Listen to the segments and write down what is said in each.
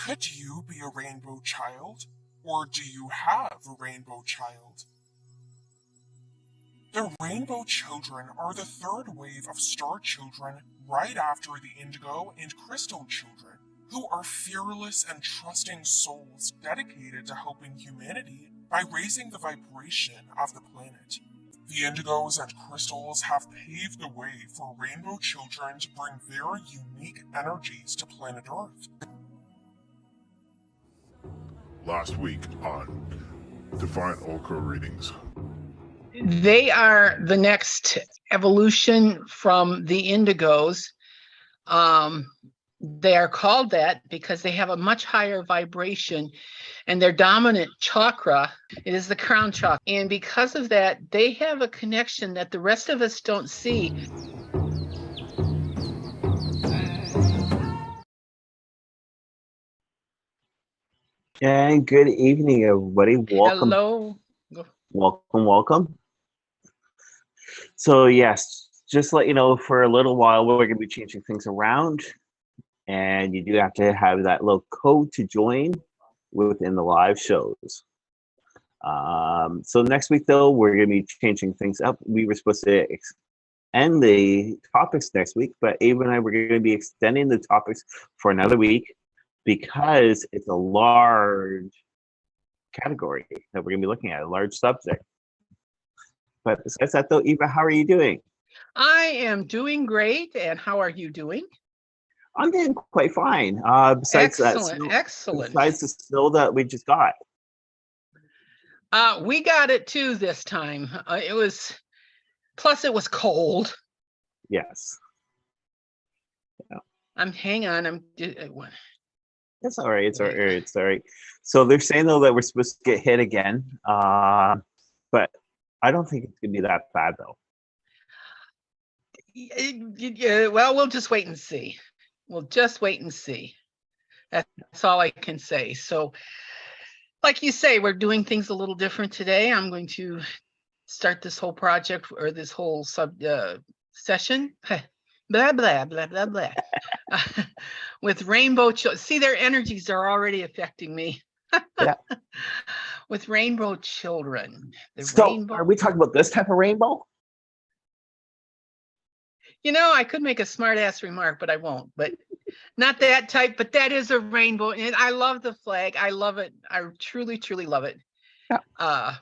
Could you be a rainbow child? Or do you have a rainbow child? The rainbow children are the third wave of star children right after the indigo and crystal children, who are fearless and trusting souls dedicated to helping humanity by raising the vibration of the planet. The indigos and crystals have paved the way for rainbow children to bring their unique energies to planet Earth. Last week on Divine Oracle Readings. They are the next evolution from the indigos. They are called that because they have a much higher vibration, and their dominant chakra, it is the crown chakra. And because of that, they have a connection that the rest of us don't see. And good evening, everybody. Welcome. Hello. Welcome. So yes, just to let you know, for a little while, we're going to be changing things around. And you do have to have that little code to join within the live shows. So next week, though, we're going to be changing things up. We were supposed to end the topics next week, but Eva and I were going to be extending the topics for another week because it's a large category that we're going to be looking at, a large subject. But besides that, though, Eva, how are you doing? I am doing great. And how are you doing? I'm doing quite fine. Besides Excellent. Besides the snow that we just got. We got it too this time. It was cold. Yes. Yeah. Hang on. It's all right. It's all right. So they're saying though that we're supposed to get hit again, but I don't think it's gonna be that bad though. Well, we'll just wait and see. That's all I can say. So, like you say, we're doing things a little different today. I'm going to start this whole project or this whole session. Blah, blah, blah, blah, blah. With rainbow children. See, their energies are already affecting me. Yeah. With rainbow children. Are we talking about this type of rainbow? I could make a smart ass remark, but I won't. But not that type, but that is a rainbow. And I love the flag. I love it. I truly, truly love it. Yeah.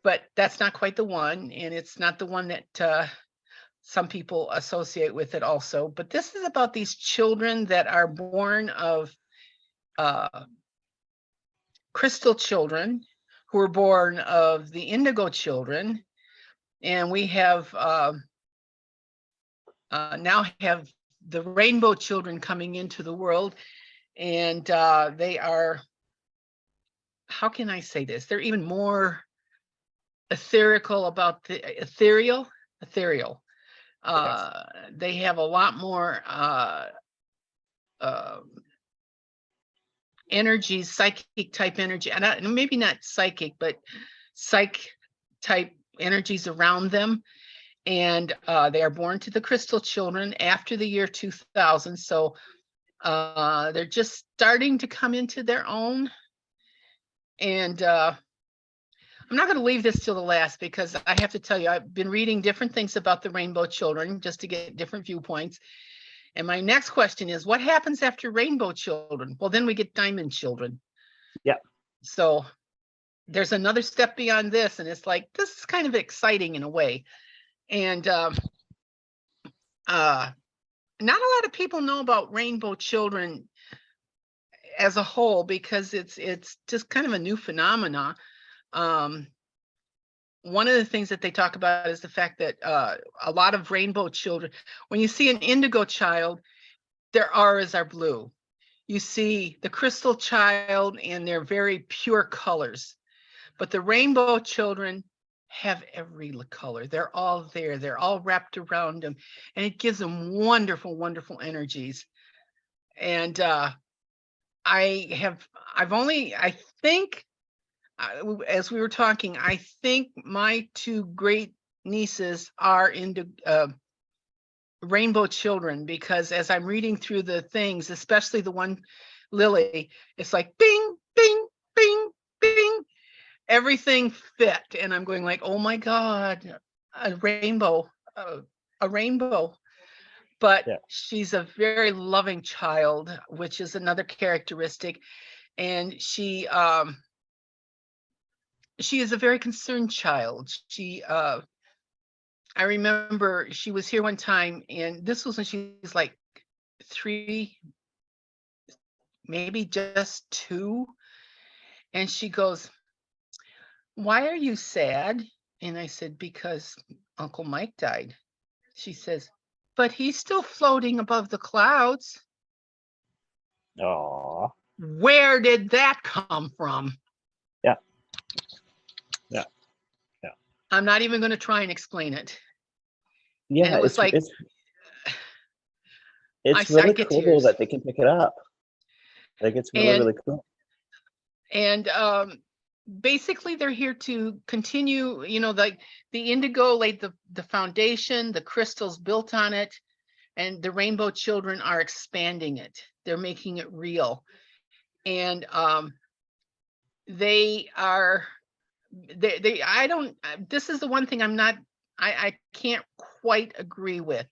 But that's not quite the one. And it's not the one that some people associate with it also. But this is about these children that are born of crystal children who are born of the indigo children. And we have now have the rainbow children coming into the world. And they are, how can I say this? They're even more ethereal about the ethereal. Yes. They have a lot more energy, psychic type energy, and maybe not psychic, but psych type energies around them. And they are born to the crystal children after the year 2000. So they're just starting to come into their own. And I'm not going to leave this till the last because I have to tell you, I've been reading different things about the rainbow children just to get different viewpoints. And my next question is, what happens after rainbow children? Well, then we get diamond children. Yeah. So there's another step beyond this. And it's like, this is kind of exciting in a way. And not a lot of people know about rainbow children as a whole because it's just kind of a new phenomena. One of the things that they talk about is the fact that a lot of rainbow children, when you see an indigo child, their auras are blue. You see the crystal child and their very pure colors, but the rainbow children have every color. They're all there. They're all wrapped around them, and it gives them wonderful, wonderful energies. And I think, as we were talking, I think my two great nieces are into rainbow children, because as I'm reading through the things, especially the one Lily, it's like bing, bing, bing, bing. Everything fit. And I'm going like, oh my God, a rainbow, a rainbow. But Yeah. she's a very loving child, which is another characteristic. And she is a very concerned child. I remember she was here one time, and this was when she was like 3, maybe just 2. And she goes, "Why are you sad?" And I said, "Because Uncle Mike died." She says, "But he's still floating above the clouds." Aw. Where did that come from? Yeah. Yeah. Yeah. I'm not even going to try and explain it. Yeah. And it was like, it's I really get cool though tears. that they can pick it up. Like it's really, And really cool. and basically they're here to continue, like the indigo laid the foundation, the crystals built on it, and the rainbow children are expanding it. They're making it real. And they are I don't, this is the one thing I can't quite agree with.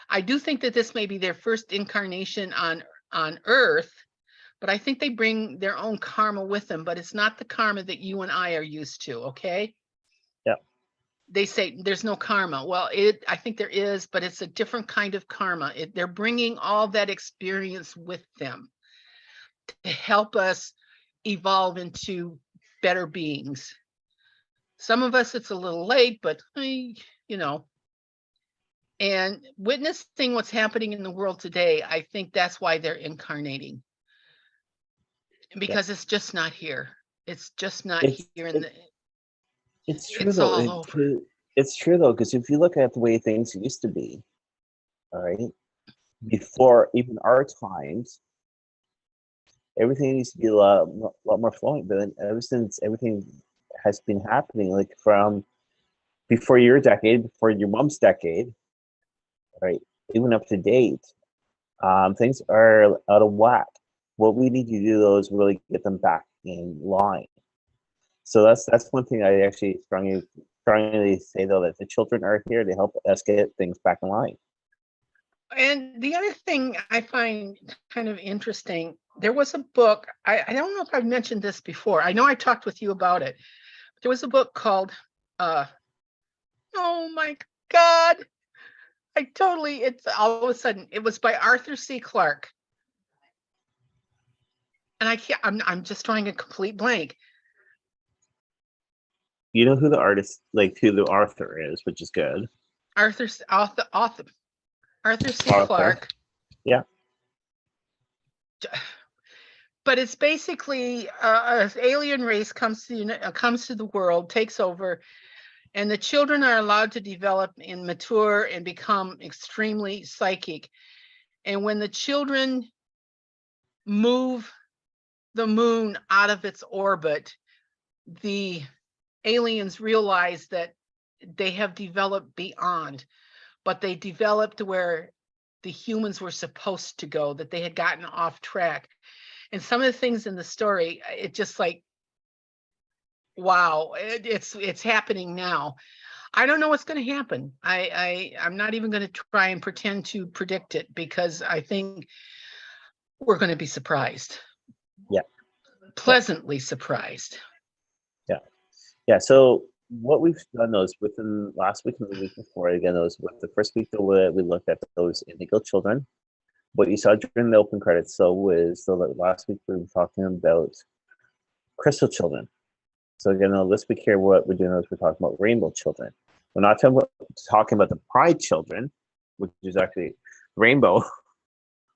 I do think that this may be their first incarnation on Earth, but I think they bring their own karma with them, but it's not the karma that you and I are used to, okay? Yeah. They say there's no karma. Well, I think there is, but it's a different kind of karma. They're bringing all that experience with them to help us evolve into better beings. Some of us, it's a little late, but and witnessing what's happening in the world today, I think that's why they're incarnating. Because it's just not here. It's just not It's here. it's true It's though. all over. It's true though, because if you look at the way things used to be, all right, before even our times, everything used to be a lot more flowing. But then ever since everything has been happening, like from before your decade, before your mom's decade, right, even up to date, things are out of whack. What we need to do though is really get them back in line. So that's one thing I actually strongly say though, that the children are here to help us get things back in line. And the other thing I find kind of interesting, there was a book, I don't know if I've mentioned this before. I know I talked with you about it. There was a book called, oh my God, it's all of a sudden, it was by Arthur C. Clarke. And I'm just drawing a complete blank. You know who the artist, like who the author is, which is good. Arthur C. Arthur. Clarke. Yeah. But it's basically an alien race comes to the world, takes over, and the children are allowed to develop and mature and become extremely psychic. And when the children move the moon out of its orbit, the aliens realize that they have developed beyond, but they developed where the humans were supposed to go, that they had gotten off track. And some of the things in the story, it just like, wow, it's happening now. I don't know what's going to happen. I'm not even going to try and pretend to predict it, because I think we're going to be surprised. Yeah. Pleasantly surprised. Yeah. Yeah. So what we've done those within last week and the week before, again, those with the first week that we looked at those indigo children. What you saw during the open credits, last week we were talking about crystal children. So again, this week here, what we're doing is we're talking about rainbow children. We're not talking about the pride children, which is actually rainbow.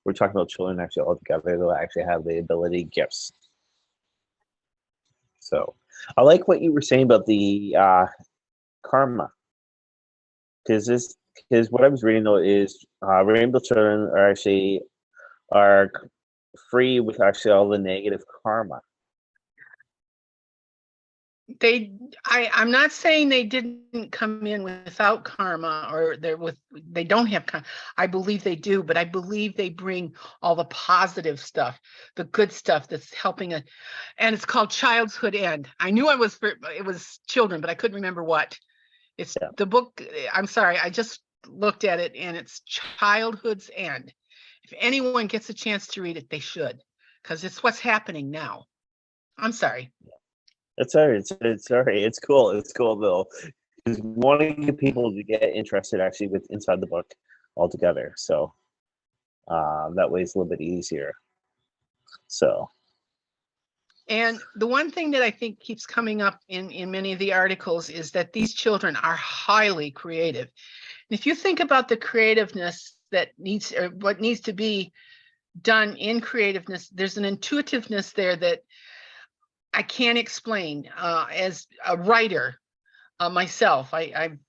We're talking about children actually all together that actually have the ability gifts. So I like what you were saying about the karma, because what I was reading though is rainbow children are free with actually all the negative karma. I'm not saying they didn't come in without karma, or they don't have karma. I believe they do, but I believe they bring all the positive stuff, the good stuff that's helping it. And it's called Childhood End. I knew it was children, but I couldn't remember what. It's the book. I'm sorry, I just looked at it, and it's Childhood's End. If anyone gets a chance to read it, they should, because it's what's happening now. I'm sorry. It's all right. It's all right. It's cool. It's cool though. Because wanting get people to get interested actually with inside the book altogether. So that way it's a little bit easier. So. And the one thing that I think keeps coming up in many of the articles is that these children are highly creative. And if you think about the creativeness that what needs to be done in creativeness, there's an intuitiveness there that I can't explain. As a writer myself, I'm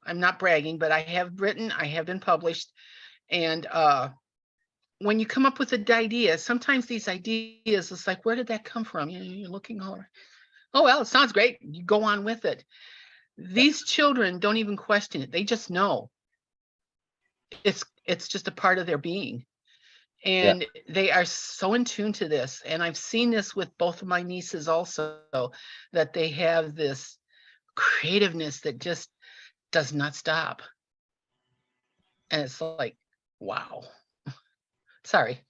not bragging, but I have written, I have been published. And when you come up with an idea, sometimes these ideas, it's like, where did that come from? You're looking over. Oh, well, it sounds great. You go on with it. These children don't even question it. They just know. It's just a part of their being. And they are so in tune to this. And I've seen this with both of my nieces also, that they have this creativeness that just does not stop. And it's like, wow. Sorry.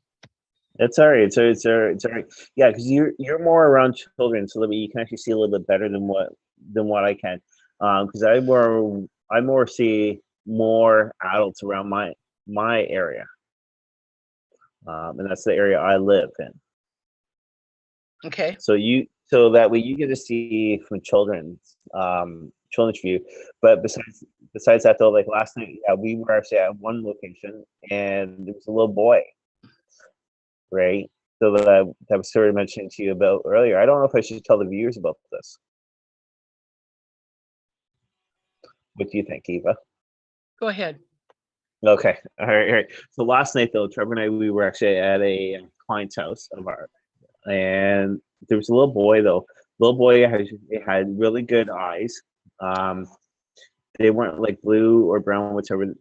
It's all right. It's all right. Yeah, because you're more around children, so that you can actually see a little bit better than what I can. Because I more see more adults around my area. And that's the area I live in. Okay. So that way you get to see from children's view. But besides that though, like last night, we were actually at one location and there was a little boy, right? So that was sort of mentioning to you about earlier. I don't know if I should tell the viewers about this. What do you think, Eva? Go ahead. Okay. All right. So last night though, Trevor and I, we were actually at a client's house of ours, and there was a little boy though. Little boy had really good eyes. They weren't like blue or brown, whichever.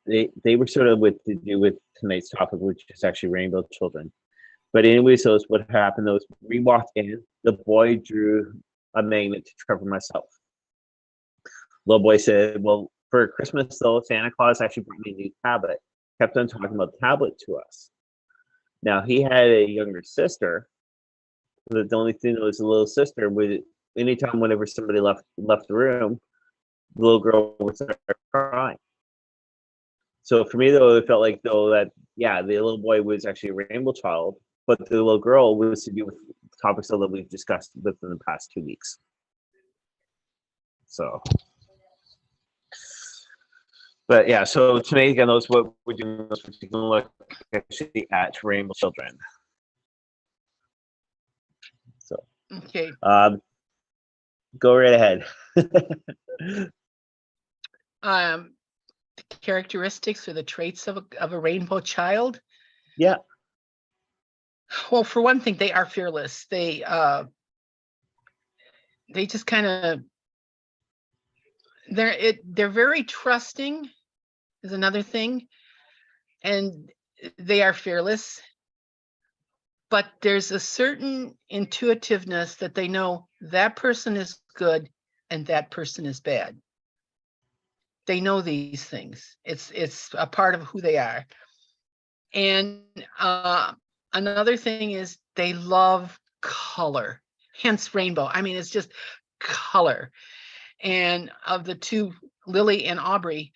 They were sort of to do with tonight's topic, which is actually rainbow children. But anyway, so what happened was we walked in. The boy drew a magnet to Trevor and myself. Little boy said, "Well, for Christmas, though, Santa Claus actually brought me a new tablet." Kept on talking about the tablet to us. Now, he had a younger sister. The only thing that was a little sister would, anytime whenever somebody left the room, the little girl would start crying. So for me, though, it felt like, though, that, the little boy was actually a rainbow child, but the little girl was to do with topics that we've discussed within the past 2 weeks. So... But yeah, so tonight again, that's what we're doing. We're taking a look actually at rainbow children. So okay, go right ahead. the characteristics or the traits of a rainbow child. Yeah. Well, for one thing, they are fearless. They just kind of they're very trusting. Is another thing, and they are fearless, but there's a certain intuitiveness that they know that person is good and that person is bad. They know these things. It's a part of who they are. And another thing is they love color, hence rainbow. I mean, it's just color. And of the two, Lily and Aubrey,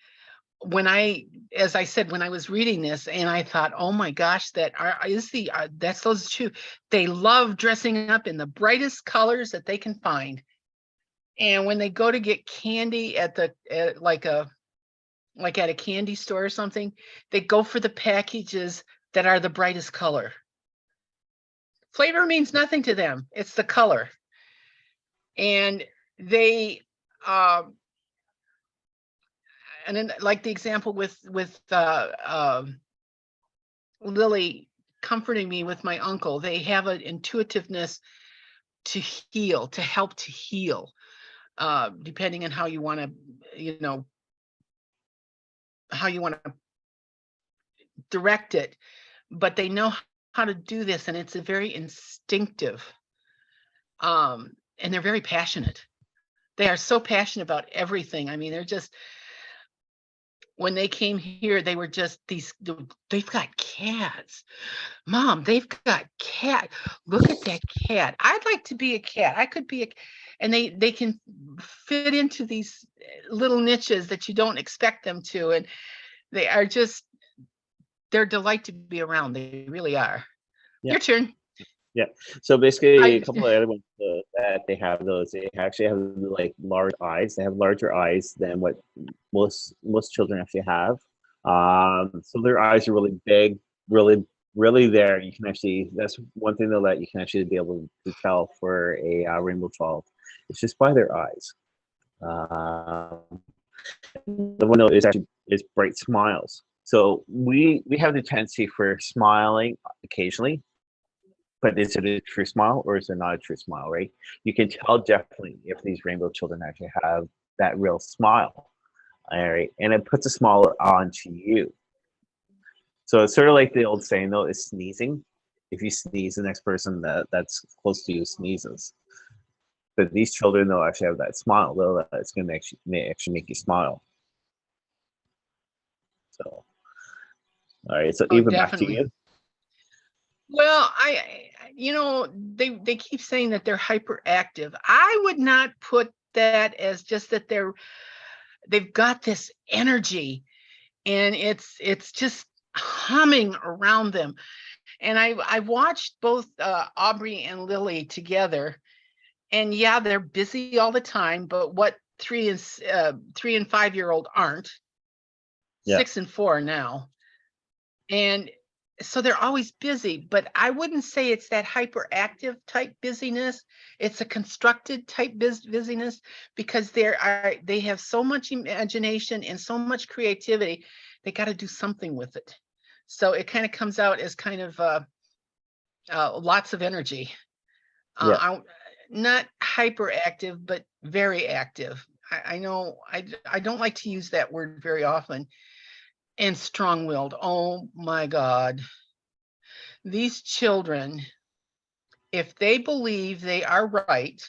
as I said, when I was reading this, and I thought, oh my gosh, that's those two. They love dressing up in the brightest colors that they can find. And when they go to get candy at a candy store or something, they go for the packages that are the brightest color. Flavor means nothing to them. It's the color. And they and then, like the example with Lily comforting me with my uncle, they have an intuitiveness to heal, to help to heal, depending on how you want to, how you want to direct it. But they know how to do this, and it's a very instinctive, and they're very passionate. They are so passionate about everything. I mean, they're just, when they came here, they were just they've got cats. Mom, they've got cat. Look at that cat. I'd like to be a cat. I could be and they can fit into these little niches that you don't expect them to. And they are just, they're a delight to be around. They really are. Yeah. Your turn. Yeah. So basically, a couple of other ones that they have, those, they actually have like large eyes. They have larger eyes than what most children actually have. So their eyes are really big, really there. You can actually, that's one thing though that you can actually be able to tell for a rainbow child. It's just by their eyes. The one though is bright smiles. So we have the tendency for smiling occasionally, but is it a true smile or is it not a true smile, right? You can tell definitely if these rainbow children actually have that real smile, all right? And it puts a smile onto you. So it's sort of like the old saying though, is sneezing. If you sneeze, the next person that's close to you sneezes. But these children though actually have that smile though, that's going to actually make you smile. So, all right, so Eva, back to you. Well, they keep saying that they're hyperactive. I would not put that as just that they've got this energy and it's just humming around them. And I watched both Aubrey and Lily together, and yeah, they're busy all the time, but what 3 and 5-year-old aren't. Yeah. 6 and 4 now. And so they're always busy, but I wouldn't say it's that hyperactive type busyness. It's a constructed type busyness, because they have so much imagination and so much creativity. They got to do something with it. So it kind of comes out as kind of lots of energy. Not hyperactive, but very active. I know I don't like to use that word very often. And strong-willed. Oh my God. These children, if they believe they are right,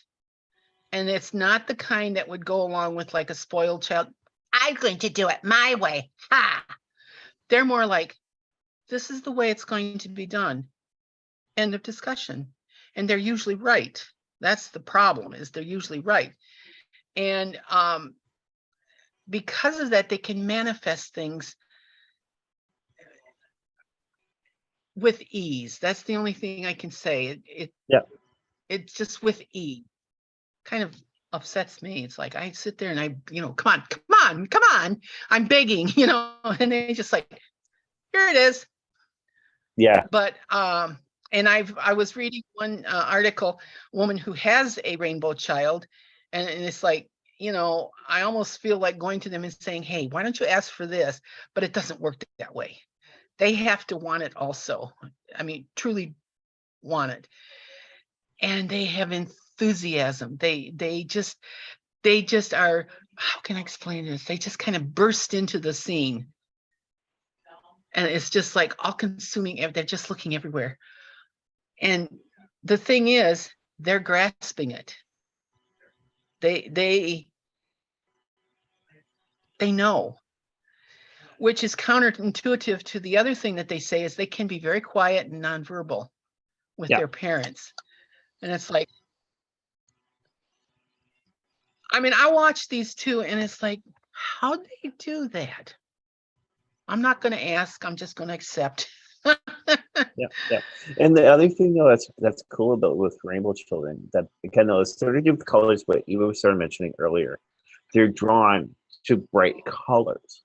and it's not the kind that would go along with like a spoiled child, I'm going to do it my way. Ha! They're more like, this is the way it's going to be done. End of discussion. And they're usually right. That's the problem, is they're usually right. And because of that, they can manifest things with ease. That's the only thing I can say. It's just with ease. Kind of upsets me. It's like I sit there and I, come on, I'm begging, and they just like, here it is. Yeah. But and I was reading one article, a woman who has a rainbow child, and it's like, I almost feel like going to them and saying, hey, why don't you ask for this? But it doesn't work that way. They have to want it also. I mean, truly want it. And they have enthusiasm. They just are, how can I explain this? They just kind of burst into the scene. And it's just like all consuming. They're just looking everywhere. And the thing is, they're grasping it. They know. Which is counterintuitive to the other thing that they say, is they can be very quiet and nonverbal with their parents. And it's like, I mean, I watch these two and it's like, how do they do that? I'm not going to ask. I'm just going to accept. Yeah. And the other thing though that's cool about with rainbow children, that again though, is sort of do with colors, but Eva started mentioning earlier, they're drawn to bright colors.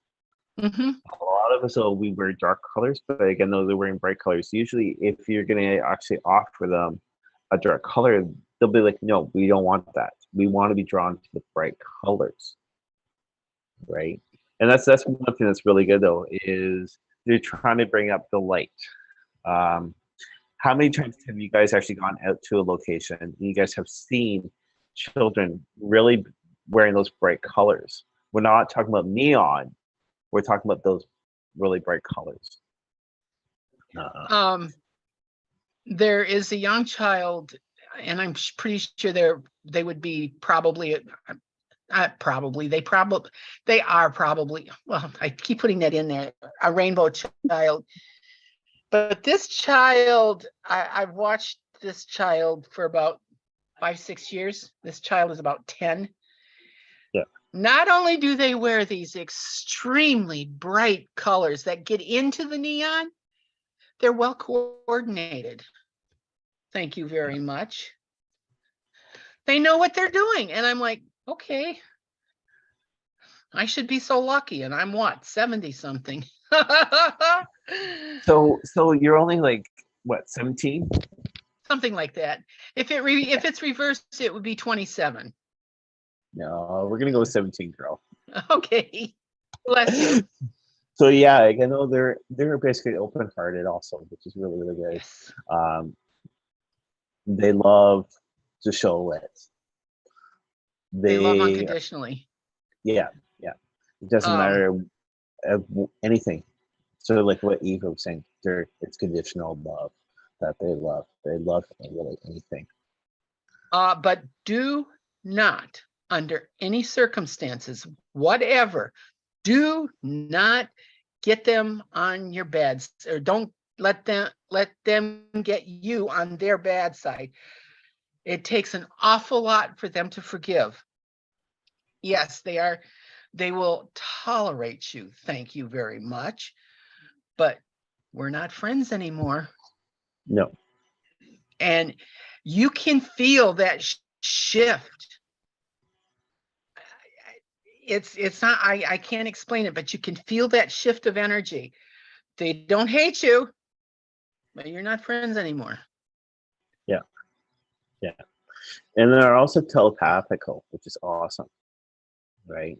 Mm-hmm. A lot of us, we wear dark colors, but again, though they're wearing bright colors, usually if you're going to actually offer them a dark color, they'll be like, no, we don't want that. We want to be drawn to the bright colors, right? And that's one thing that's really good though, is they're trying to bring up the light. How how many times have you guys actually gone out to a location and you guys have seen children really wearing those bright colors? We're not talking about neon. We're talking about those really bright colors. There is a young child, and I'm pretty sure they would be probably, they are probably, well, I keep putting that in there, a rainbow child. But this child, I've watched this child for about 5-6 years. This child is about 10. Yeah. Not only do they wear these extremely bright colors that get into the neon, they're well coordinated. Thank you very much. They know what they're doing. And I'm like, okay, I should be so lucky. And I'm what, 70 something. So you're only like, what, 17? Something like that. If it's reversed, it would be 27. No, we're gonna go with 17, girl. Okay. Bless you. So yeah, I know they're basically open-hearted also, which is really, really good. Yes. They love to show it. They love unconditionally. Yeah. It doesn't matter anything. Sort of like what Eva was saying. It's conditional love that they love. They love really anything. But do not, under any circumstances, whatever, do not get them on your beds, or don't let them get you on their bad side. It takes an awful lot for them to forgive. Yes, they will tolerate you. Thank you very much. But we're not friends anymore. No. And you can feel that shift. It's not, I can't explain it, but you can feel that shift of energy. They don't hate you, but you're not friends anymore. Yeah. And they're also telepathical, which is awesome, right?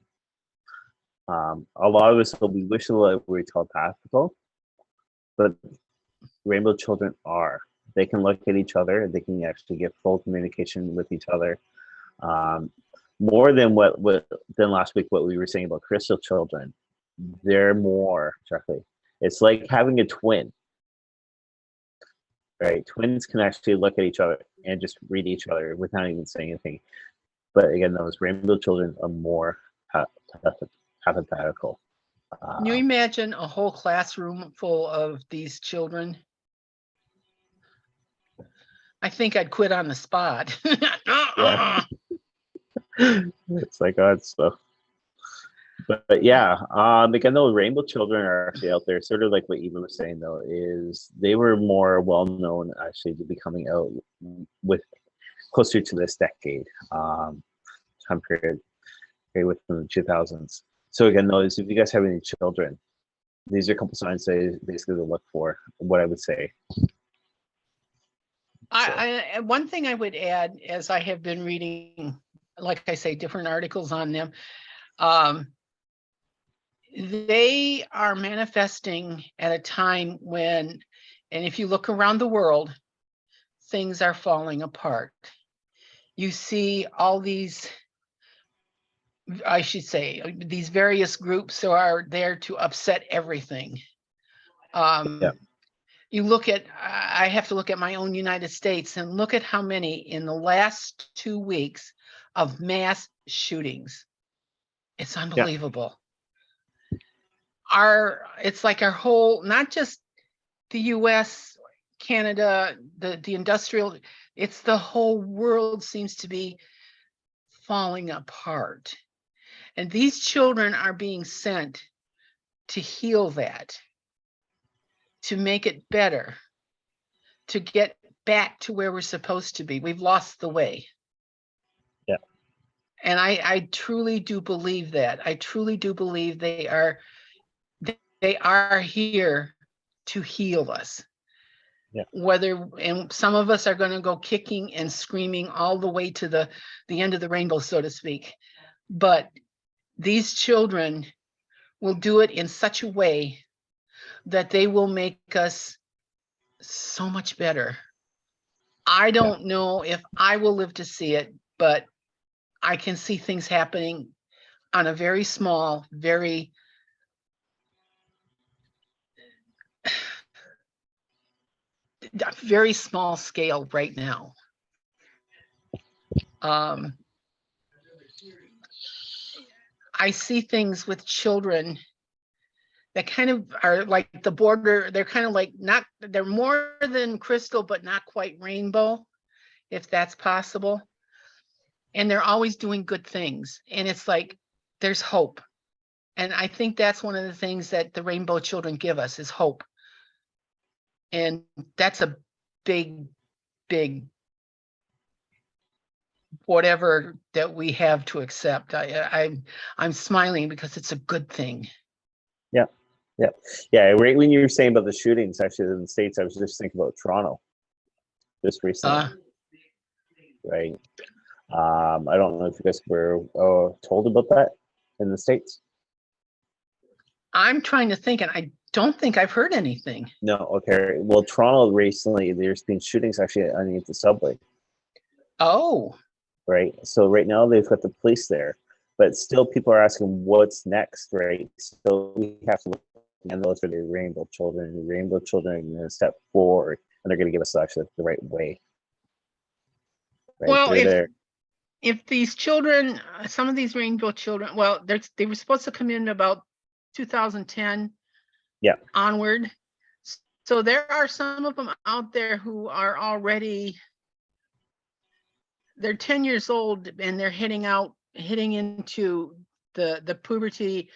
A lot of us, we wish that we were telepathical, but rainbow children are. They can look at each other. They can actually get full communication with each other. More than than last week, what we were saying about crystal children. They're more directly. It's like having a twin, right? Twins can actually look at each other and just read each other without even saying anything. But again, those rainbow children are more hypothetical. Can you imagine a whole classroom full of these children? I think I'd quit on the spot. Yeah. It's like odd stuff. But yeah, again, those rainbow children are actually out there. Sort of like what Eva was saying, though, is they were more well known actually to be coming out with closer to this decade time period, okay, within the 2000s. So again, those, if you guys have any children, these are a couple signs they basically to look for. What I would say. One thing I would add, as I have been reading, like I say, different articles on them, they are manifesting at a time when, and if you look around the world, things are falling apart. You see all these, I should say, these various groups are there to upset everything. Yeah. You look at, I have to look at my own United States and look at how many in the last 2 weeks of mass shootings. It's unbelievable. Yeah. It's like our whole, not just the US, Canada, the industrial, it's the whole world seems to be falling apart. And these children are being sent to heal that, to make it better, to get back to where we're supposed to be. We've lost the way. Yeah. And I truly do believe that. I truly do believe they are here to heal us. Yeah. And some of us are going to go kicking and screaming all the way to the end of the rainbow, so to speak. But these children will do it in such a way that they will make us so much better. I don't know if I will live to see it, but I can see things happening on a very small, very small scale right now. I see things with children that kind of are like the border. They're kind of like they're more than crystal, but not quite rainbow, if that's possible. And they're always doing good things. And it's like, there's hope. And I think that's one of the things that the rainbow children give us is hope. And that's a big, big whatever that we have to accept. I'm smiling because it's a good thing. Yeah. Right when you were saying about the shootings, actually in the States, I was just thinking about Toronto just recently. Right. I don't know if you guys were told about that in the States. I'm trying to think, and I don't think I've heard anything. No, okay. Well, Toronto recently, there's been shootings actually underneath the subway. Oh. Right. So right now they've got the police there, but still people are asking what's next, right? So we have to look, and those are the rainbow children. The rainbow children are going to step forward, and they're going to give us actually the right way. Right? Well, if these children, some of these rainbow children, well, they were supposed to come in about 2010 onward. So there are some of them out there who are already, they're 10 years old and they're hitting into the puberty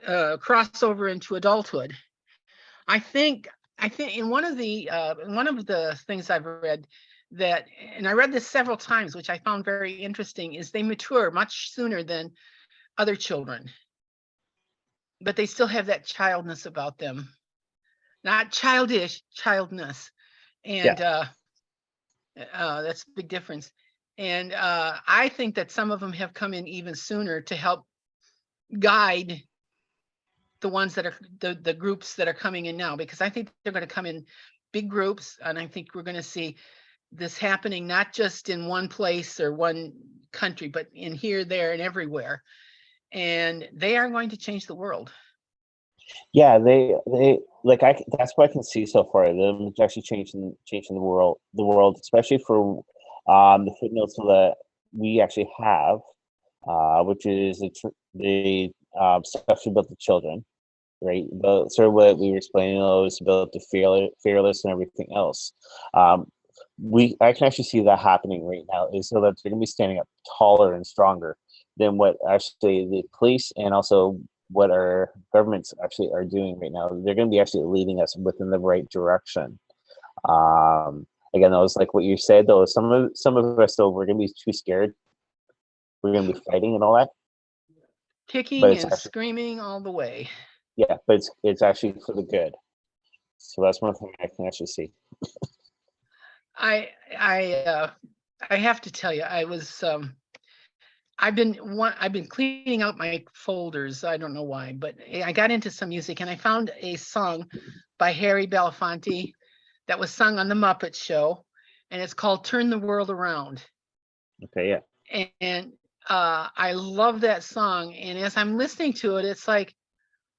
crossover into adulthood. I think in one of the things I've read that, and I read this several times, which I found very interesting, is they mature much sooner than other children, but they still have that childness about them, not childish, childness, and that's a big difference. And I think that some of them have come in even sooner to help guide the ones that are the groups that are coming in now, because I think they're going to come in big groups, and I think we're going to see this happening not just in one place or one country, but in here, there, and everywhere. And they are going to change the world. Yeah, they like that's what I can see so far. Them actually changing the world, especially for the footnotes that we actually have, which is the stuff about the children, right? About sort of what we were explaining, those about the fearless and everything else. I can actually see that happening right now, is so that they're going to be standing up taller and stronger than what actually the police and also what our governments actually are doing right now. They're going to be actually leading us within the right direction. Again, that was like what you said, though. Some of us, though, we're going to be too scared. We're going to be fighting and all that. Kicking and actually, screaming all the way. Yeah, but it's actually for the good. So that's one thing I can actually see. I have to tell you, I've been cleaning out my folders. I don't know why, but I got into some music and I found a song by Harry Belafonte that was sung on the Muppet Show, and it's called "Turn the World Around." Okay, yeah. And I love that song. And as I'm listening to it, it's like,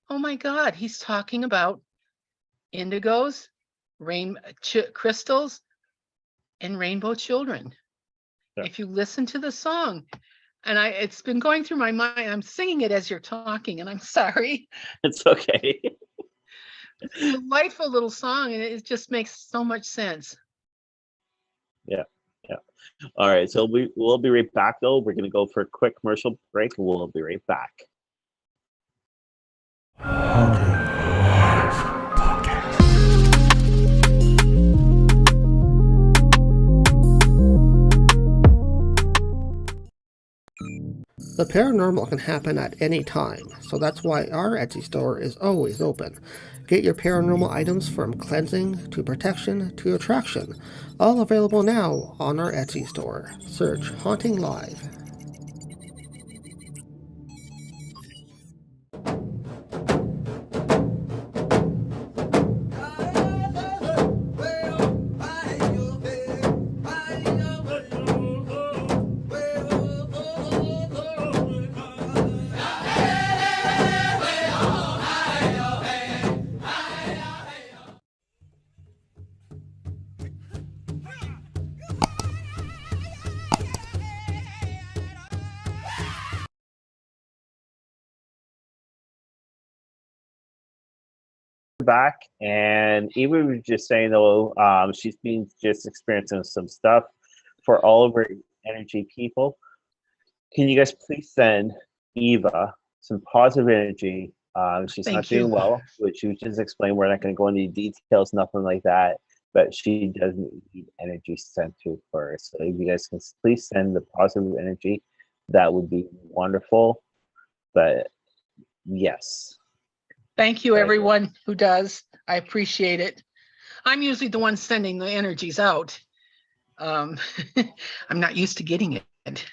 oh my God, he's talking about indigos, crystals, and rainbow children. Yeah. If you listen to the song, and it's been going through my mind, I'm singing it as you're talking, and I'm sorry. It's okay. It's a delightful little song, and it just makes so much sense. Yeah. All right, so we'll be right back, though. We're going to go for a quick commercial break, and we'll be right back. The paranormal can happen at any time, so that's why our Etsy store is always open. Get your paranormal items from cleansing to protection to attraction, all available now on our Etsy store. Search HauntingLIVE. back, and Eva was just saying though, she's been just experiencing some stuff for all of her energy people. Can you guys please send Eva some positive energy? She's not doing well, which you just explained. We're not going to go into details, nothing like that. But she does need energy sent to her. So if you guys can please send the positive energy, that would be wonderful. But yes. Thank you, everyone who does. I appreciate it. I'm usually the one sending the energies out. I'm not used to getting it.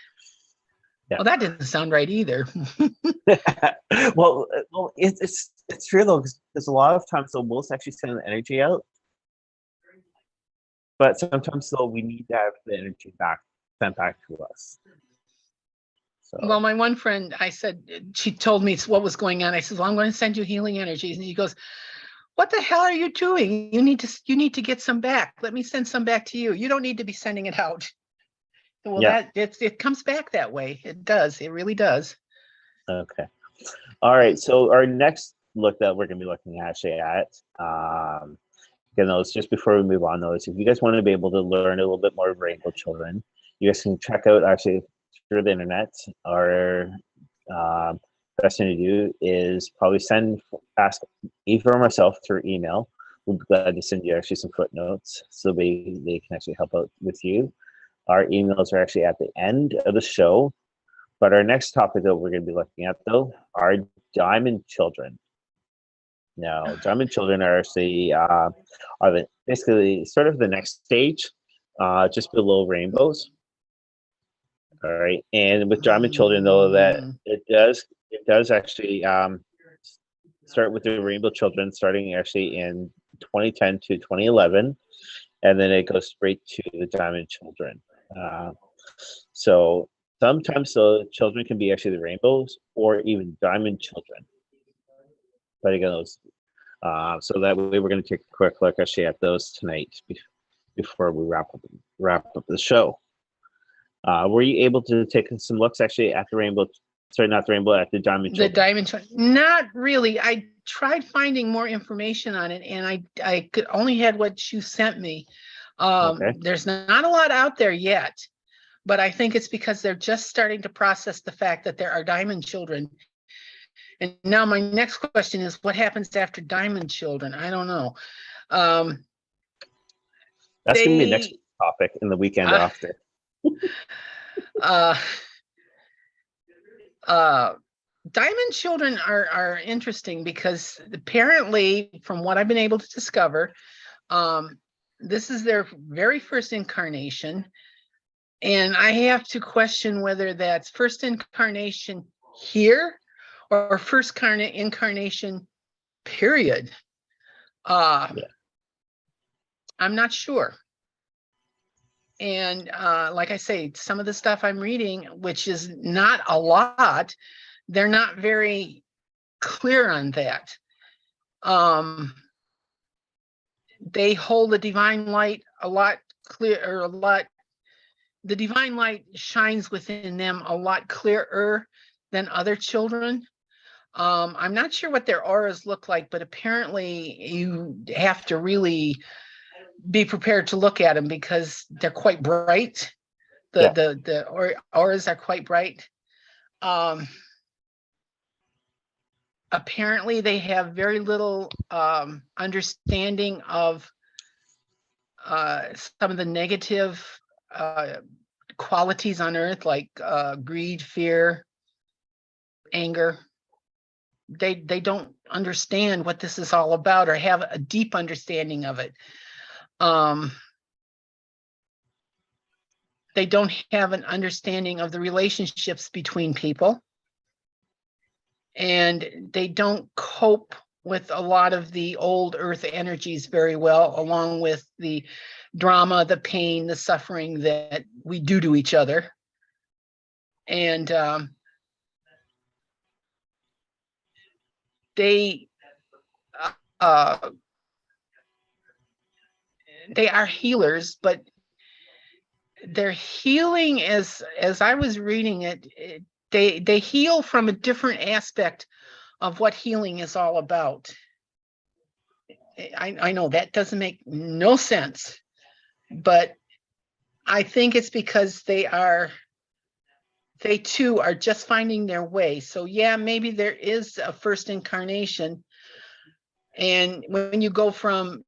Yeah. Well, that didn't sound right either. well, it's true though, because a lot of times they'll most actually send the energy out, but sometimes though we need to have the energy sent back to us. So. Well, my one friend, I said, she told me what was going on. I said, well, I'm going to send you healing energies, and he goes, "What the hell are you doing? You need to get some back. Let me send some back to you. You don't need to be sending it out." Well, yeah. It comes back that way. It does. It really does. Okay. All right. So our next look that we're going to be looking actually at, just before we move on, though, is if you guys want to be able to learn a little bit more of Rainbow Children, you guys can check out actually through the internet. Our best thing to do is probably ask Eva or myself through email. We'll be glad to send you actually some footnotes so they can actually help out with you. Our emails are actually at the end of the show. But our next topic that we're going to be looking at, though, are diamond children. Now, diamond children are actually basically sort of the next stage, just below rainbows. All right, and with diamond children, though, that it does actually start with the rainbow children, starting actually in 2010 to 2011, and then it goes straight to the diamond children. So sometimes the children can be actually the rainbows or even diamond children. But again, those. So that way, we're going to take a quick look actually at those tonight before we wrap up the show. Were you able to take some looks actually at the rainbow? Sorry, not the rainbow, at the diamond children. The diamond children. Not really. I tried finding more information on it, and I could only had what you sent me. Okay. There's not a lot out there yet, but I think it's because they're just starting to process the fact that there are diamond children. And now my next question is, what happens after diamond children? I don't know. That's going to be the next topic in the weekend after. Diamond children are interesting because apparently, from what I've been able to discover, this is their very first incarnation. And I have to question whether that's first incarnation here or first incarnation, period. I'm not sure. And like I say, some of the stuff I'm reading, which is not a lot, they're not very clear on that. They hold the divine light a lot clearer, the divine light shines within them a lot clearer than other children. I'm not sure what their auras look like, but apparently you have to really be prepared to look at them because they're quite bright. The auras are quite bright. Apparently they have very little understanding of some of the negative qualities on earth, like greed, fear, anger. They don't understand what this is all about or have a deep understanding of it. They don't have an understanding of the relationships between people. And they don't cope with a lot of the old earth energies very well, along with the drama, the pain, the suffering that we do to each other. And they are healers, but their healing, as I was reading it, they heal from a different aspect of what healing is all about. I know that doesn't make no sense, but I think it's because they too are just finding their way. So yeah, maybe there is a first incarnation. And when you go from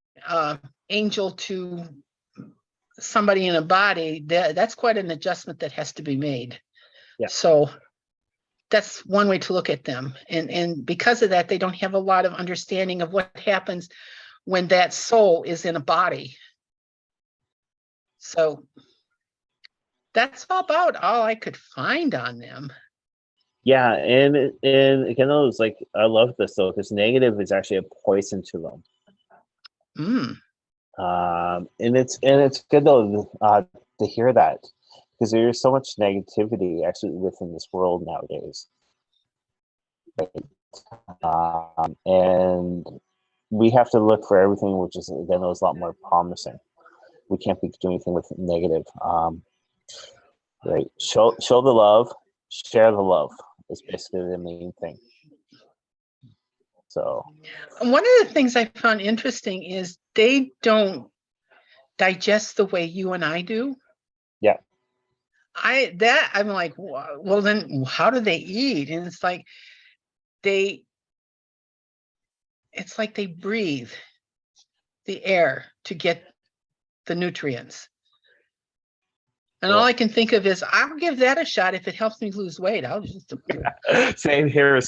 angel to somebody in a body, that's quite an adjustment that has to be made. Yeah. So that's one way to look at them. And because of that, they don't have a lot of understanding of what happens when that soul is in a body. So that's about all I could find on them. Yeah, and again, though, it's like, I love this though, because negative is actually a poison to them. And it's good though to hear that, because there's so much negativity actually within this world nowadays. And we have to look for everything which is, again, a lot more promising. We can't be doing anything with negative. Right? Show the love, share the love is basically the main thing. So one of the things I found interesting is they don't digest the way you and I do. Yeah. I'm like, well, then how do they eat? And it's like they breathe the air to get the nutrients. And all I can think of is, I'll give that a shot if it helps me lose weight. I'll just same here.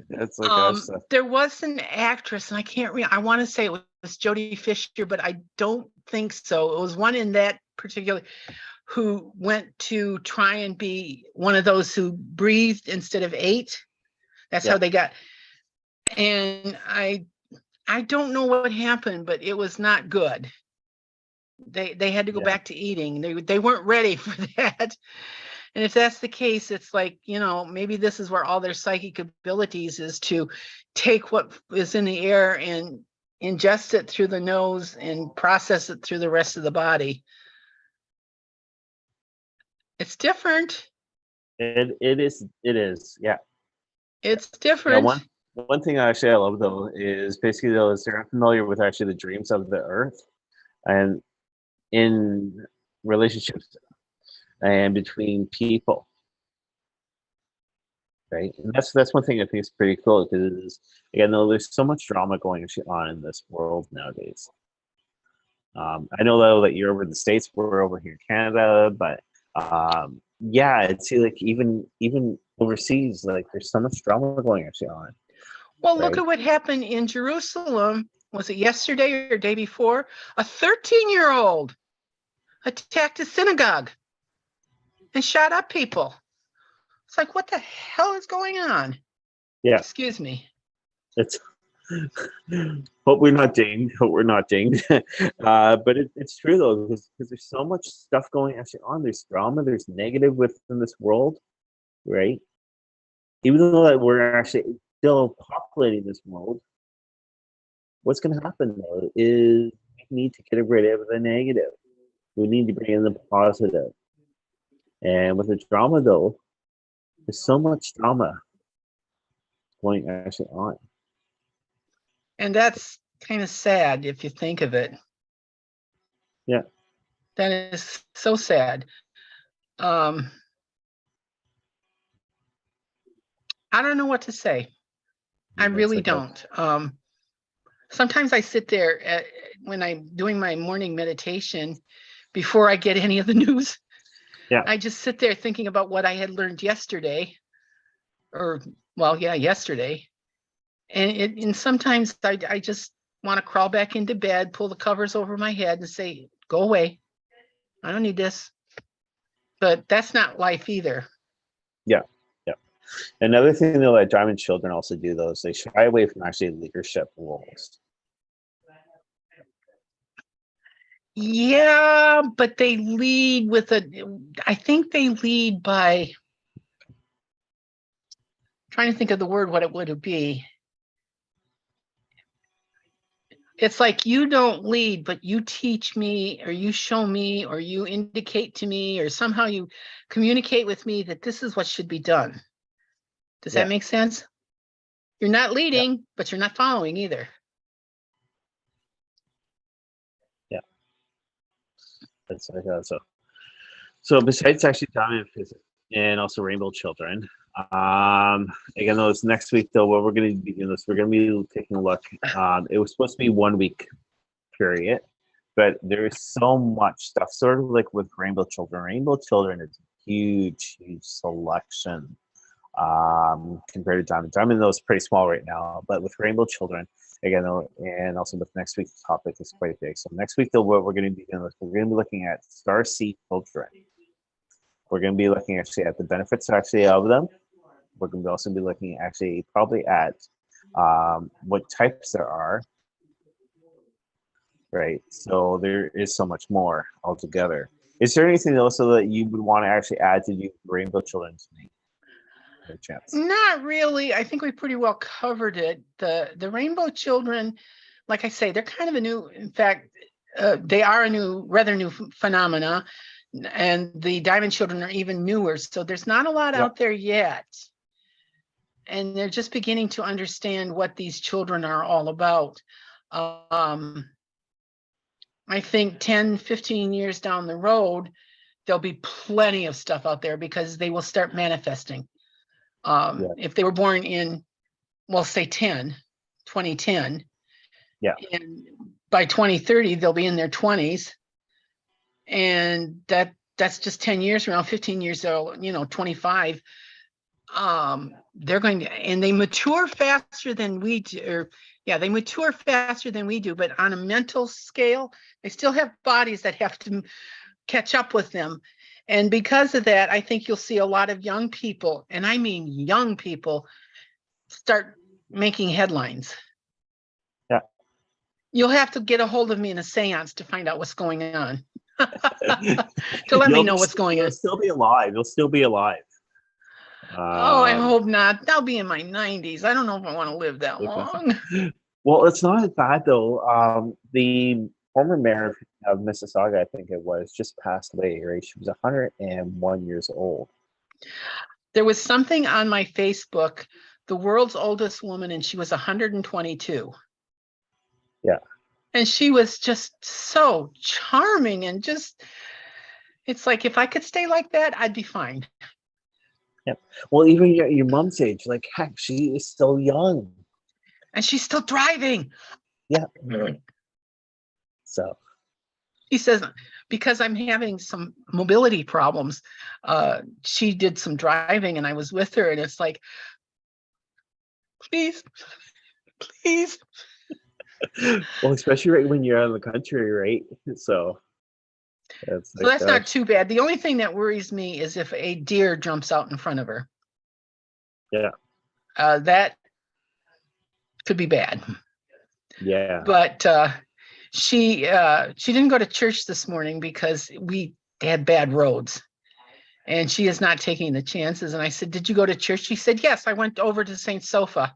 That's like us. There was an actress, and I can't remember. I want to say it was Jodie Fisher, but I don't think so. It was one in that particular who went to try and be one of those who breathed instead of ate. That's how they got. And I don't know what happened, but it was not good. They had to go back to eating. They weren't ready for that. And if that's the case, it's like, maybe this is where all their psychic abilities is to take what is in the air and ingest it through the nose and process it through the rest of the body. It's different. It is. Yeah. It's different. Yeah, one thing actually I love though is basically though is they're familiar with actually the dreams of the earth, and in relationships and between people, right? And that's one thing I think is pretty cool, because again, though, there's so much drama going on in this world nowadays. I know though that you're over in the States, we're over here in Canada, but yeah, it's like even overseas, like there's so much drama going actually on. Well, look at what happened in Jerusalem. Was it yesterday or day before? A 13-year-old attacked a synagogue and shot up people. It's like, what the hell is going on? Yeah. Excuse me. It's hope we're not dinged. But it's true though, because there's so much stuff going actually on. There's drama, there's negative within this world, right? Even though that we're actually still populating this world, what's going to happen though is we need to get rid of the negative. We need to bring in the positive. And with the drama though, there's so much drama going actually on. And that's kind of sad if you think of it. Yeah. That is so sad. I don't know what to say. I really don't. Sometimes I sit there when I'm doing my morning meditation before I get any of the news. Yeah. I just sit there thinking about what I had learned yesterday, yesterday. And sometimes I just want to crawl back into bed, pull the covers over my head and say, go away. I don't need this. But that's not life either. Yeah. Yeah. Another thing though that Diamond children also do though is they shy away from actually leadership roles. Yeah, but they lead I think they lead by trying to think of the word, what it would be. It's like you don't lead, but you teach me, or you show me, or you indicate to me, or somehow you communicate with me that this is what should be done. Does that make sense? You're not leading, but you're not following either. Yeah. That's like so besides actually Diamond Physics and also Rainbow Children, again, though, it's next week, though, what we're going to be doing this, we're going to be taking a look. It was supposed to be 1 week period, but there is so much stuff, sort of like with Rainbow Children. Rainbow Children is a huge selection compared to Diamond. Diamond, though, is pretty small right now, but with Rainbow Children, again, and also with next week's topic is quite big. So next week, though, what we're going to be doing is we're going to be looking at starseed children. We're going to be looking actually at the benefits actually of them. We're going to also be looking actually probably at what types there are. Right. So there is so much more altogether. Is there anything also that you would want to actually add to do Rainbow Children tonight? Chance. Not really. I think we pretty well covered it. The Rainbow Children, like I say, they're kind of a new, in fact, they are a rather new phenomena. And the Diamond Children are even newer. So there's not a lot out there yet. And they're just beginning to understand what these children are all about. I think 10, 15 years down the road, there'll be plenty of stuff out there because they will start manifesting. If they were born in, well, say 2010, and by 2030, they'll be in their 20s. And that's just 10 years from now, 15 years old, 25. They're going to, and they mature faster than we do. They mature faster than we do, but on a mental scale, they still have bodies that have to catch up with them. And because of that, I think you'll see a lot of young people, and I mean young people, start making headlines. Yeah. You'll have to get a hold of me in a seance to find out what's going on. To let me know what's going on. You'll still be alive. You'll still be alive. I hope not. I'll be in my 90s. I don't know if I want to live that long. Well, it's not as bad, though. The former mayor of Mississauga, I think it was, just passed away. Right? She was 101 years old. There was something on my Facebook, the world's oldest woman, and she was 122. Yeah. And she was just so charming and just, it's like, if I could stay like that, I'd be fine. Yeah. Well, even your mom's age, like, heck, she is still young. And she's still driving. Yeah. So. He says, because I'm having some mobility problems, she did some driving and I was with her and it's like, please. Well, especially right when you're out of the country, right? So that's not too bad. The only thing that worries me is if a deer jumps out in front of her. Yeah. That could be bad. Yeah. But she didn't go to church this morning because we had bad roads. And she is not taking the chances. And I said, did you go to church? She said, yes, I went over to St. Sophia.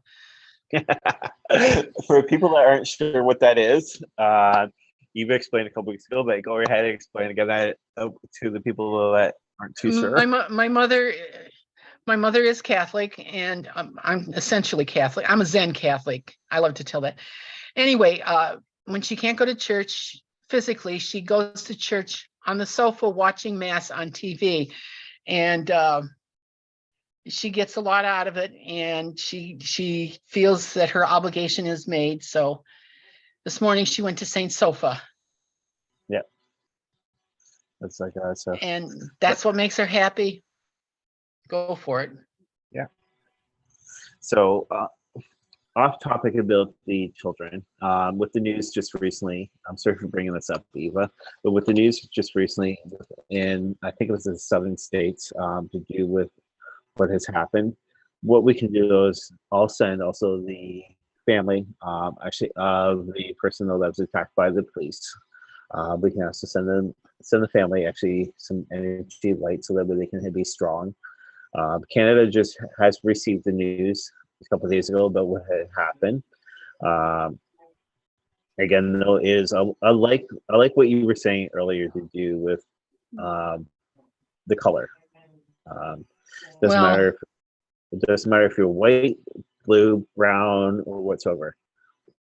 For people that aren't sure what that is, Eva explained a couple weeks ago, but go ahead and explain again that to the people that aren't too sure. My mother is Catholic, and I'm essentially Catholic. I'm a Zen Catholic. I love to tell that. Anyway, when she can't go to church physically, she goes to church on the sofa watching Mass on TV, and she gets a lot out of it, and she feels that her obligation is made. So this morning she went to St. Sophia. Yeah. That's like so. And that's what makes her happy. Go for it. Yeah. So off topic about the children, with the news just recently, I'm sorry for bringing this up, Eva, but with the news just recently, and I think it was in the southern states, to do with what has happened, what we can do is I'll send also the family, actually of the person that was attacked by the police. We can also send the family actually some energy light so that way they can be strong. Canada just has received the news a couple of days ago about what had happened. Again, though, I like what you were saying earlier to do with the color. It doesn't matter if you're white, blue, brown, or whatsoever.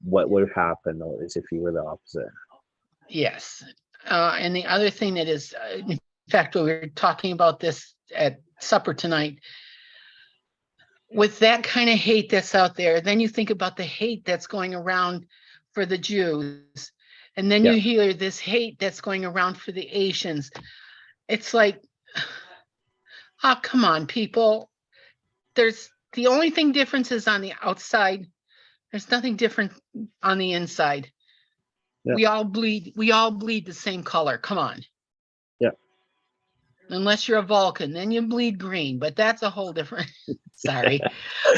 What would happen though is if you were the opposite. Yes. And the other thing that is, in fact, we were talking about this at supper tonight. With that kind of hate that's out there, then you think about the hate that's going around for the Jews. And then you hear this hate that's going around for the Asians. It's like, oh, come on, people. There's the only thing difference is on the outside. There's nothing different on the inside. Yeah. We all bleed the same color. Come on. Yeah. Unless you're a Vulcan, then you bleed green, but that's a whole different. Sorry.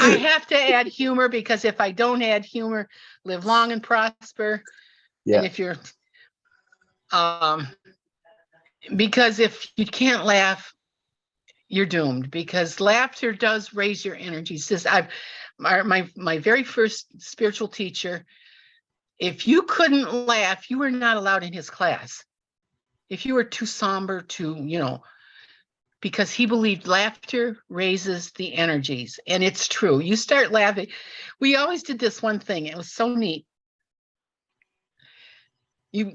I have to add humor because if I don't add humor, live long and prosper. Yeah. And if you're because if you can't laugh, you're doomed, because laughter does raise your energy. Says my very first spiritual teacher, if you couldn't laugh, you were not allowed in his class. If you were too somber, because he believed laughter raises the energies. And it's true. You start laughing. We always did this one thing. It was so neat.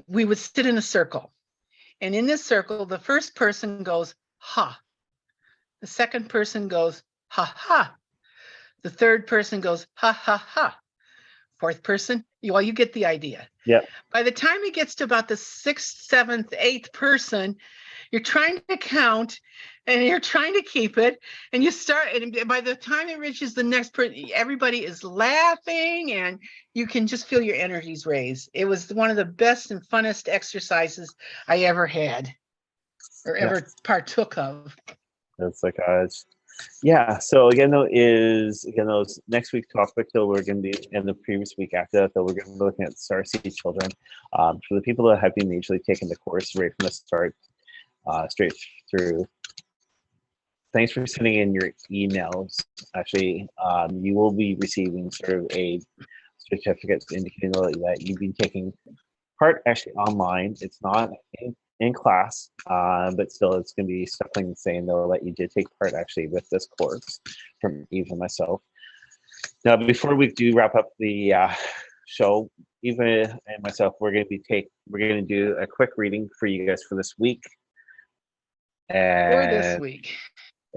We would sit in a circle. And in this circle, the first person goes, ha. The second person goes, ha, ha. The third person goes, ha, ha, ha. Fourth person, you get the idea. Yeah. By the time it gets to about the 6th, 7th, 8th person, you're trying to count and you're trying to keep it. And you start, and by the time it reaches the next person, everybody is laughing and you can just feel your energies raise. It was one of the best and funnest exercises I ever had or ever partook of. That's like so again though those next week's topic though we're going to be, and the previous week after that though we're going to be looking at Starseed children. For the people that have been usually taking the course right from the start straight through, thanks for sending in your emails. Actually, you will be receiving sort of a certificate indicating that you've been taking part actually online. It's not in class, but still it's going to be something saying though that you did take part actually with this course from Eva and myself. Now, before we do wrap up the show, Eva and myself, we're going to do a quick reading for you guys for this week.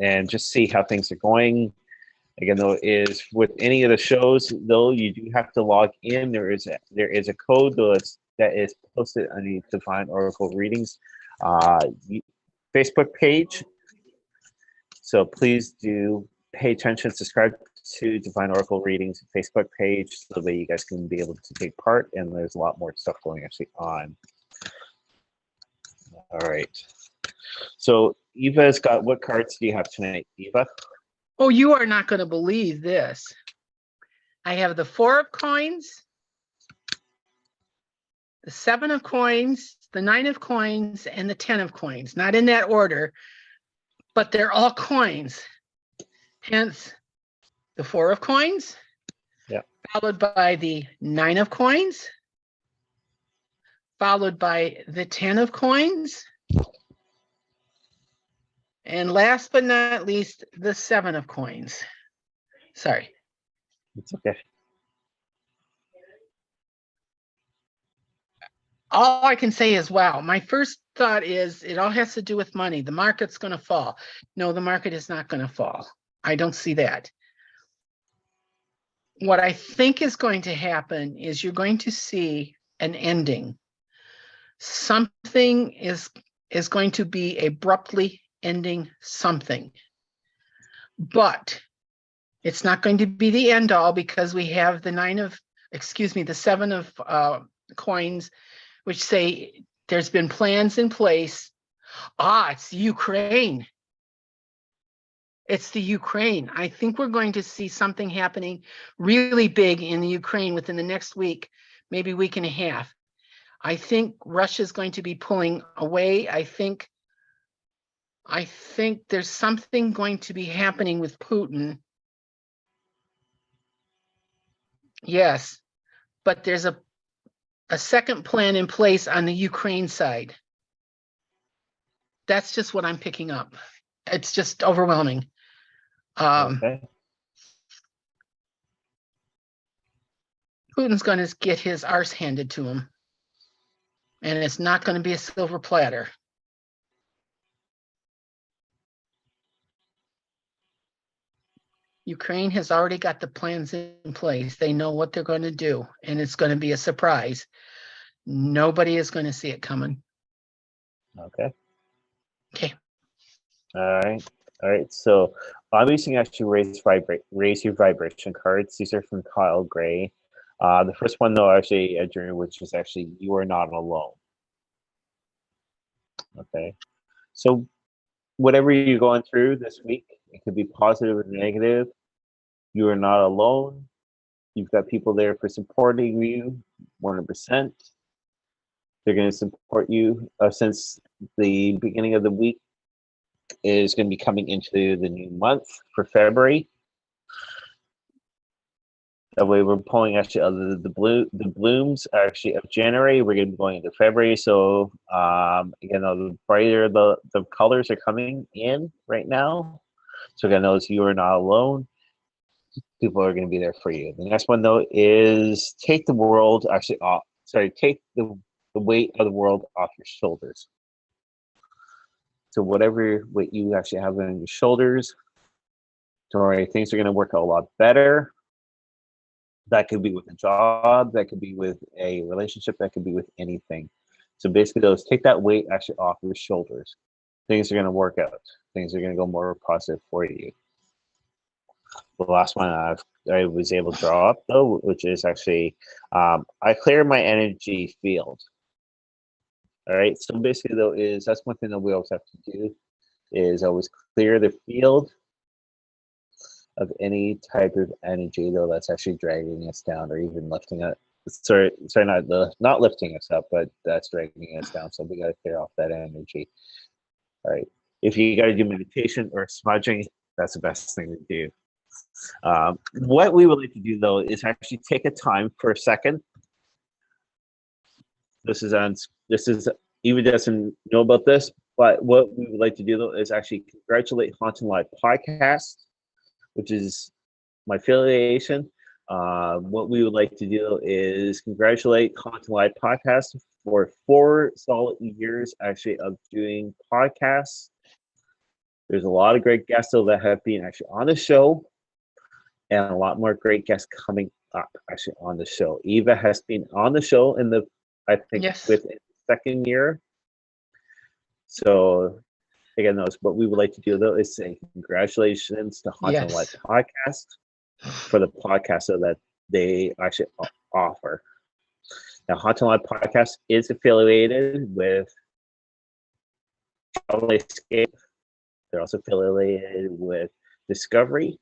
And just see how things are going. Again, though, is with any of the shows, though, you do have to log in. There is a code though that is posted underneath Divine Oracle Readings Facebook page. So please do pay attention, subscribe to Divine Oracle Readings Facebook page so that you guys can be able to take part. And there's a lot more stuff going actually on. All right. So Eva's got, what cards do you have tonight, Eva? Oh, you are not going to believe this. I have the 4 of coins, the 7 of coins, the 9 of coins, and the 10 of coins. Not in that order, but they're all coins. Hence, the 4 of coins, followed by the 9 of coins, followed by the 10 of coins, and last but not least, the 7 of coins. Sorry. It's okay. All I can say is, wow. My first thought is it all has to do with money. The market's going to fall. No, the market is not going to fall. I don't see that. What I think is going to happen is you're going to see an ending. Something is going to be abruptly ending something. But it's not going to be the end all, because we have the 7 of coins, which say there's been plans in place. It's Ukraine. It's the Ukraine. I think we're going to see something happening really big in the Ukraine within the next week, maybe week and a half. I think Russia's going to be pulling away. I think there's something going to be happening with Putin. Yes, but there's a second plan in place on the Ukraine side. That's just what I'm picking up. It's just overwhelming. Okay. Putin's going to get his arse handed to him. And it's not going to be a silver platter. Ukraine has already got the plans in place. They know what they're going to do, and it's going to be a surprise. Nobody is going to see it coming. Okay. Okay. All right. So I'm using actually raise your vibration cards. These are from Kyle Gray. The first one though, actually, which is actually you are not alone. Okay. So whatever you're going through this week, it could be positive or negative. You are not alone. You've got people there for supporting you 100%. They're going to support you since the beginning of the week is going to be coming into the new month for February. That way we're pulling actually out of the blooms actually of January. We're going to be going into February. So again, the brighter the colors are coming in right now. So again, notice you are not alone. People are going to be there for you. The next one though is take the world actually off. Sorry, take the weight of the world off your shoulders. So whatever weight you actually have on your shoulders, don't worry, things are going to work out a lot better. That could be with a job, that could be with a relationship, that could be with anything. So basically those take that weight actually off your shoulders. Things are going to work out. Things are going to go more positive for you. The last one I was able to draw up though, which is actually, I clear my energy field. All right, so basically though that's one thing that we always have to do is always clear the field of any type of energy though that's actually dragging us down or even lifting us. Sorry, not lifting us up, but that's dragging us down. So we got to clear off that energy. All right, if you got to do meditation or smudging, that's the best thing to do. What we would like to do though is actually take a time for a second. This is Eva doesn't know about this, but what we would like to do though is actually congratulate Haunting Live Podcast, which is my affiliation. What we would like to do is congratulate Haunting Live Podcast for 4 solid years actually of doing podcasts. There's a lot of great guests that have been actually on the show, and a lot more great guests coming up actually on the show. Eva has been on the show in I think yes. with the second year. So again, what we would like to do though is say congratulations to Haunting Live Podcast for the podcast so that they actually offer. Now, Haunting Live Podcast is affiliated with Travel Escape. They're also affiliated with Discovery.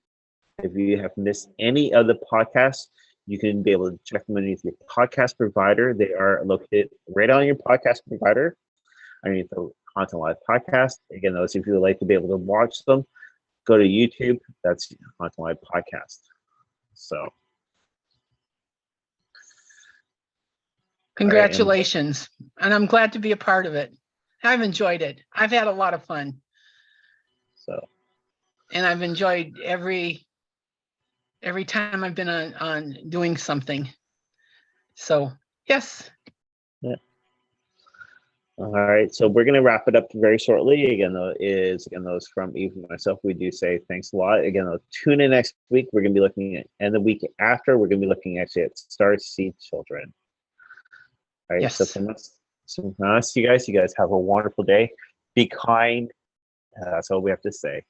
If you have missed any of the podcasts, you can be able to check them underneath your podcast provider. They are located right on your podcast provider, underneath the Haunting Live Podcast. Again, those if you would like to be able to watch them, go to YouTube. That's Haunting Live Podcast. So, congratulations, and I'm glad to be a part of it. I've enjoyed it. I've had a lot of fun. So, and I've enjoyed every time I've been on doing something. So, yes. Yeah. All right, so we're going to wrap it up very shortly. Again, those from Eve and myself, we do say thanks a lot. Again, tune in next week. We're going to be looking at, and the week after, we're going to be looking actually at Starseed Children. All right, yes. So from us, you guys have a wonderful day. Be kind. That's all we have to say.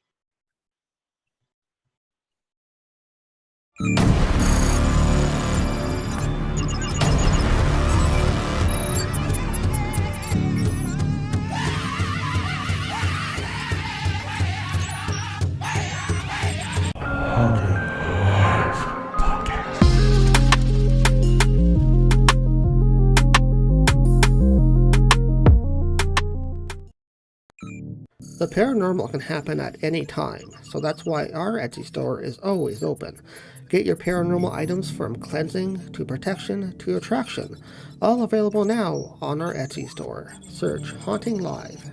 The paranormal can happen at any time, so that's why our Etsy store is always open. Get your paranormal items from cleansing to protection to attraction, all available now on our Etsy store. Search Haunting Live.